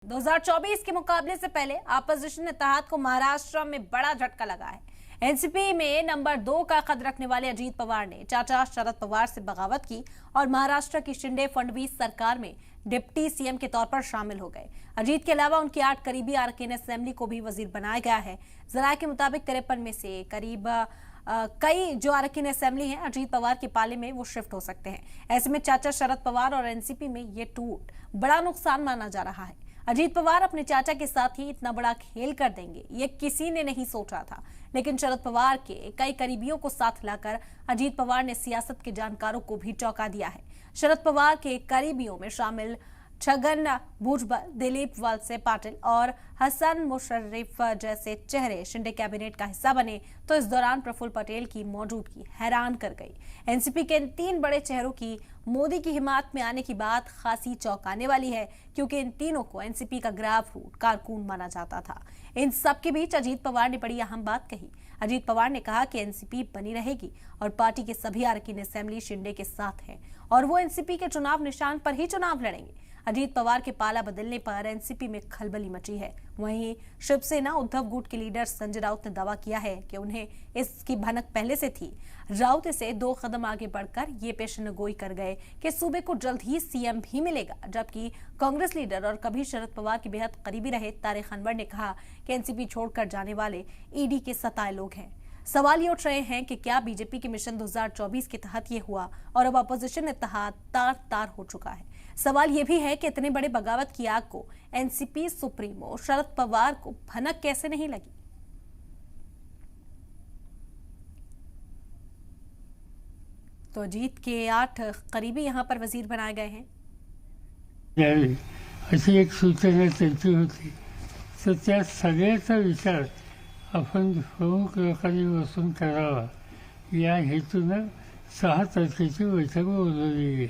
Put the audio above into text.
2024 के मुकाबले से पहले अपोजिशन इत्तेहाद को महाराष्ट्र में बड़ा झटका लगा है। एनसीपी में नंबर 2 का कद रखने वाले अजीत पवार ने चाचा शरद पवार से बगावत की और महाराष्ट्र की शिंदे फडणवीस सरकार में डिप्टी सीएम के तौर पर शामिल हो गए। अजीत के अलावा उनके 8 करीबी अरकान असेंबली को भी वजीर बनाया गया है। जराये के मुताबिक 53 में से करीब कई जो अरकान असेंबली हैं अजीत पवार के पाले में वो शिफ्ट हो सकते हैं। ऐसे में चाचा शरद पवार और एनसीपी में ये टूट बड़ा नुकसान माना जा रहा है। अजीत पवार अपने चाचा के साथ ही इतना बड़ा खेल कर देंगे ये किसी ने नहीं सोचा था, लेकिन शरद पवार के कई करीबियों को साथ लाकर अजीत पवार ने सियासत के जानकारों को भी चौंका दिया है। शरद पवार के करीबियों में शामिल छगन भुजबल, दिलीप वलसे पाटिल और हसन मुशर्रफ जैसे चेहरे शिंदे कैबिनेट का हिस्सा बने तो इस दौरान प्रफुल्ल पटेल की मौजूदगी हैरान कर गई। एनसीपी के इन 3 बड़े चेहरों की मोदी की हिमायत में आने की बात खासी चौंकाने वाली है, क्योंकि इन तीनों को एनसीपी का ग्रासरूट कारकुन माना जाता था। इन सबके बीच अजीत पवार ने बड़ी अहम बात कही। अजीत पवार ने कहा कि एनसीपी बनी रहेगी और पार्टी के सभी अरकान असेंबली शिंदे के साथ हैं और वो एनसीपी के चुनाव निशान पर ही चुनाव लड़ेंगे। अजीत पवार के पाला बदलने पर एनसीपी में खलबली मची है। वहीं शिवसेना उद्धव गुट के लीडर संजय राउत ने दावा किया है कि उन्हें इसकी भनक पहले से थी। राउत से 2 कदम आगे बढ़कर ये पेशेनगोई कर गए कि सूबे को जल्द ही सीएम भी मिलेगा, जबकि कांग्रेस लीडर और कभी शरद पवार के बेहद करीबी रहे तारिक अनवर ने कहा कि एनसीपी छोड़कर जाने वाले ईडी के सताए लोग हैं। सवाल ये उठ रहे हैं कि क्या बीजेपी के मिशन 2024 के तहत ये हुआ और अब अपोजिशन इत्तेहाद तार तार हो चुका है। सवाल ये भी है कि इतने बड़े बगावत की आग को एनसीपी सुप्रीमो शरद पवार को भनक कैसे नहीं लगी। तो अजीत के 8 करीबी यहाँ पर वजीर बनाए गए हैं। अशी एक सूचना त्यांची होती, तर त्या सगळ्याचा विचार आपण प्रमुख लोकांनी बसून करावा या हेतूनं 6 तारखेची बैठक बोलवली आहे।